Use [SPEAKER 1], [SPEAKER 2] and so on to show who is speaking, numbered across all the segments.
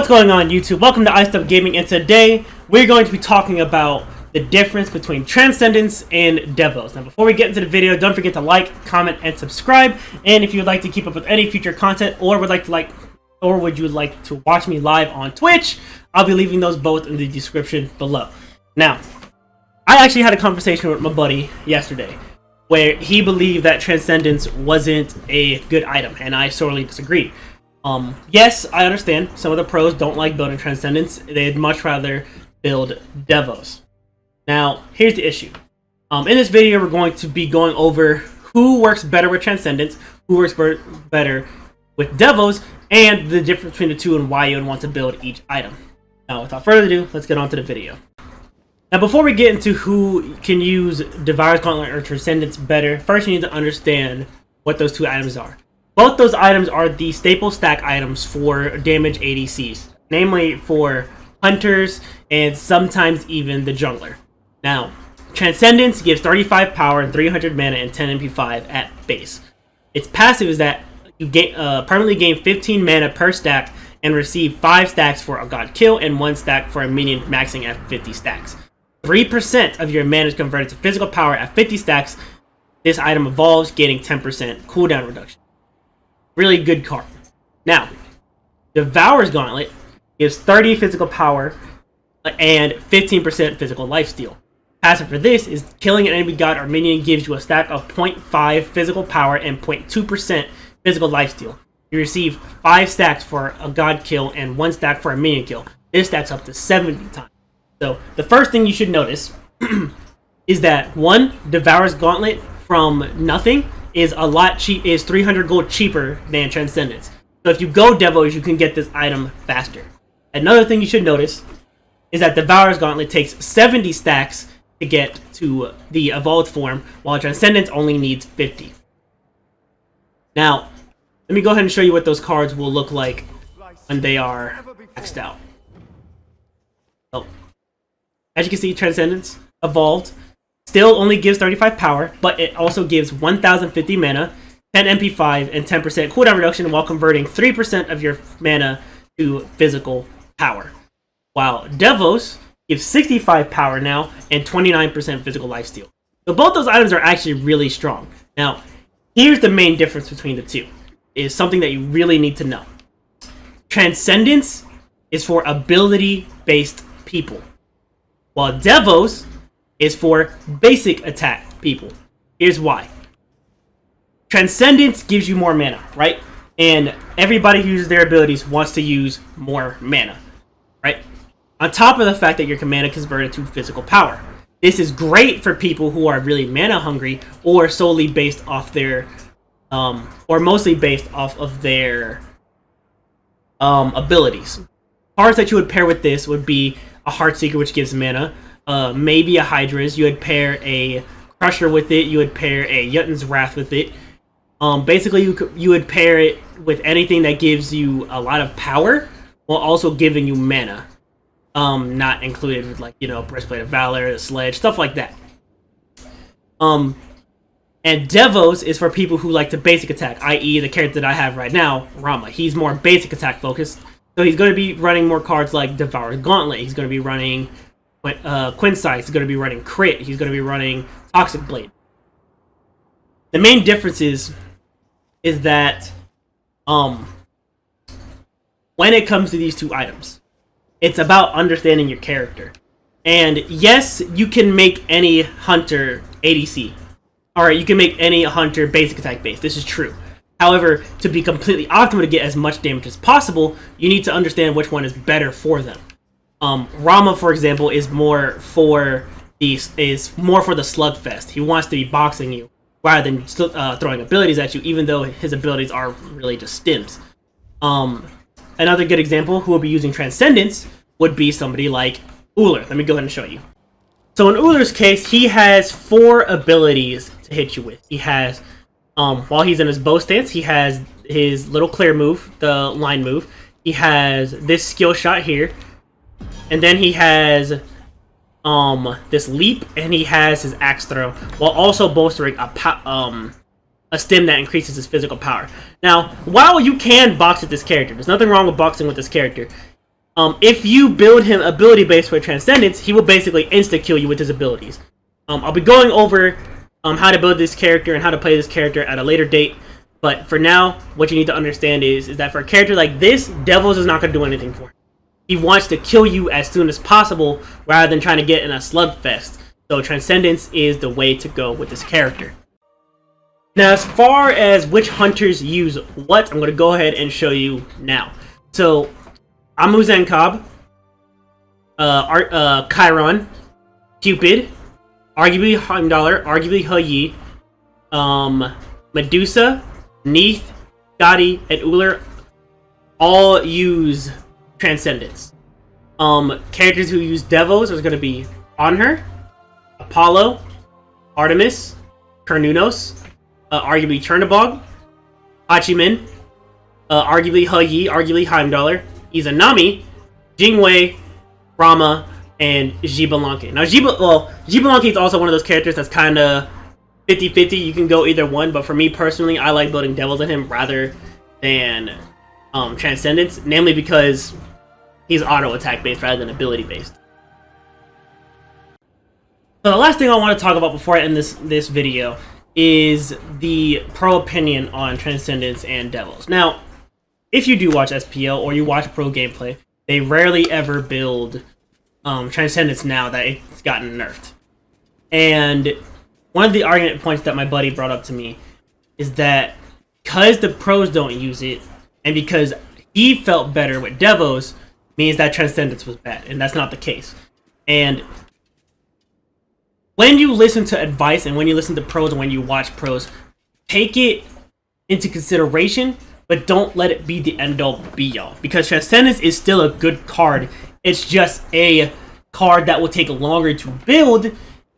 [SPEAKER 1] What's going on, YouTube? Welcome to iStuff Gaming, and today we're going to be talking about the difference between Transcendence and Devourer. Now, before we get into the video, don't forget to like, comment, and subscribe. And if you would like to keep up with any future content, or would you like to watch me live on Twitch, I'll be leaving those both in the description below. Now, I actually had a conversation with my buddy yesterday where he believed that Transcendence wasn't a good item, and I sorely disagreed. Yes, I understand some of the pros don't like building Transcendence. They'd much rather build Devos. Now, here's the issue. In this video, we're going to be going over who works better with Transcendence, who works better with Devos, and the difference between the two and why you would want to build each item. Now, without further ado, let's get on to the video. Now, before we get into who can use Devourer's Gauntlet or Transcendence better, first you need to understand what those two items are. Both those items are the staple stack items for damage ADCs, namely for hunters and sometimes even the jungler. Now, Transcendence gives 35 power and 300 mana and 10 MP5 at base. Its passive is that you permanently gain 15 mana per stack and receive 5 stacks for a god kill and 1 stack for a minion maxing at 50 stacks. 3% of your mana is converted to physical power at 50 stacks. This item evolves, gaining 10% cooldown reduction. Really good card. Now, Devourer's Gauntlet gives 30 physical power and 15% physical lifesteal. Passive for this is killing an enemy god or minion gives you a stack of 0.5 physical power and 0.2% physical lifesteal. You receive 5 stacks for a god kill and 1 stack for a minion kill. This stacks up to 70 times. So, the first thing you should notice is that, one, Devourer's Gauntlet from nothing is a lot cheap, is 300 gold cheaper than Transcendence. So if you go Devos, you can get this item faster. Another thing you should notice is that Devourer's Gauntlet takes 70 stacks to get to the evolved form, while Transcendence only needs 50. Now, let me go ahead and show you what those cards will look like when they are maxed out. So, as you can see, Transcendence evolved still only gives 35 power, but it also gives 1050 mana, 10 MP5, and 10% cooldown reduction while converting 3% of your mana to physical power. While Devos gives 65 power now and 29% physical lifesteal. So both those items are actually really strong. Now, here's the main difference between the two. Is something that you really need to know. Transcendence is for ability-based people, while Devos is for basic attack people. Here's why. Transcendence gives you more mana, right? And everybody who uses their abilities wants to use more mana, right? On top of the fact that your mana converted to physical power. This is great for people who are really mana hungry or solely based off their, or mostly based off of their abilities. Cards that you would pair with this would be a Heartseeker, which gives mana, maybe a Hydra's. You would pair a Crusher with it. You would pair a Jötunn's Wrath with it. Basically, you would pair it with anything that gives you a lot of power while also giving you mana. Not included with, like, Breastplate of Valor, the Sledge, stuff like that. And Devos is for people who like to basic attack, i.e. the character that I have right now, Rama. He's more basic attack focused, so he's going to be running more cards like Devourer's Gauntlet. He's going to be running Quinsight. He's going to be running Crit. He's going to be running Toxic Blade. The main difference is that when it comes to these two items, it's about understanding your character. And yes, you can make any hunter ADC. Alright, you can make any hunter basic attack base. This is true. However, to be completely optimal to get as much damage as possible, you need to understand which one is better for them. Rama, for example, is more for the slugfest. He wants to be boxing you rather than throwing abilities at you, even though his abilities are really just stims. Another good example who will be using Transcendence would be somebody like Uller. Let me go ahead and show you. So in Uller's case, he has 4 abilities to hit you with. He has, while he's in his bow stance, he has his little clear move, the line move. He has this skill shot here. And then he has this leap, and he has his axe throw, while also bolstering a stim that increases his physical power. Now, while you can box with this character, there's nothing wrong with boxing with this character, If you build him ability based for Transcendence, he will basically insta kill you with his abilities. I'll be going over how to build this character and how to play this character at a later date. But for now, what you need to understand is that for a character like this, Devils is not going to do anything for him. He wants to kill you as soon as possible rather than trying to get in a slugfest. So Transcendence is the way to go with this character. Now, as far as which hunters use what, I'm going to go ahead and show you now. So, Amu Zenkob, Chiron, Cupid, arguably Heimdallr, arguably He Yi, Medusa, Neith, Skadi, and Uller all use Transcendence. Characters who use Devos are going to be Anhur, Apollo, Artemis, Cernunnos, arguably Chernabog, Hachiman, arguably He Yi, arguably Heimdallr, Izanami, Jingwei, Rama, and Xbalanque. Now, Xbalanque is also one of those characters that's kind of 50-50. You can go either one, but for me personally, I like building Devils in him rather than Transcendence, namely because he's auto-attack based rather than ability based. So the last thing I want to talk about before I end this video is the pro opinion on Transcendence and Devils. Now, if you do watch SPL or you watch pro gameplay, they rarely ever build Transcendence now that it's gotten nerfed. And one of the argument points that my buddy brought up to me is that because the pros don't use it, and because he felt better with Devos, means that Transcendence was bad, and that's not the case. And when you listen to advice and when you listen to pros and when you watch pros, take it into consideration, but don't let it be the end-all be-all. Because Transcendence is still a good card. It's just a card that will take longer to build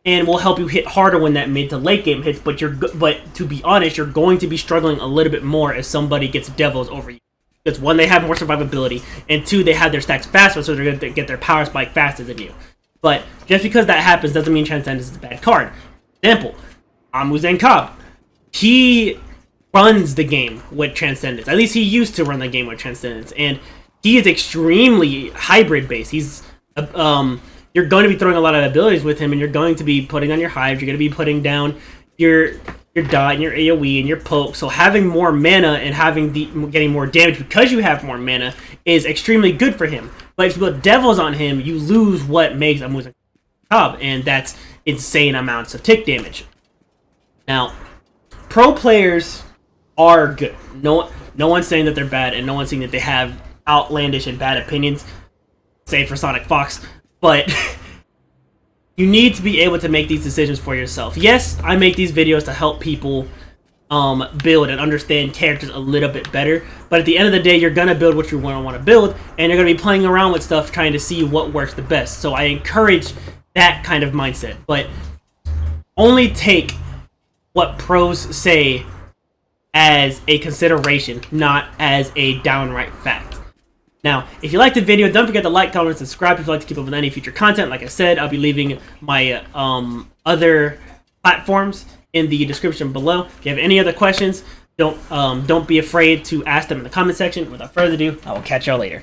[SPEAKER 1] and will help you hit harder when that mid to late game hits. But to be honest, you're going to be struggling a little bit more if somebody gets Devils over you. Because one, they have more survivability, and two, they have their stacks faster, so they're going to get their power spike faster than you. But just because that happens doesn't mean Transcendence is a bad card. Example, Amu Zenkob. He runs the game with Transcendence. At least he used to run the game with Transcendence. And he is extremely hybrid-based. He's you're going to be throwing a lot of abilities with him, and you're going to be putting on your hives. You're going to be putting down your dot and your AoE and your poke. So having more mana and getting more damage because you have more mana is extremely good for him. But if you put Devils on him, you lose what makes Amu Zenkob, and that's insane amounts of tick damage. Now, pro players are good. No one's saying that they're bad, and no one's saying that they have outlandish and bad opinions, save for Sonic Fox. But you need to be able to make these decisions for yourself. Yes, I make these videos to help people build and understand characters a little bit better, but at the end of the day, you're gonna build what you want to build, and you're gonna be playing around with stuff trying to see what works the best. So I encourage that kind of mindset, but only take what pros say as a consideration, not as a downright fact. Now, if you liked the video, don't forget to like, comment, and subscribe if you'd like to keep up with any future content. Like I said, I'll be leaving my other platforms in the description below. If you have any other questions, don't be afraid to ask them in the comment section. Without further ado, I will catch y'all later.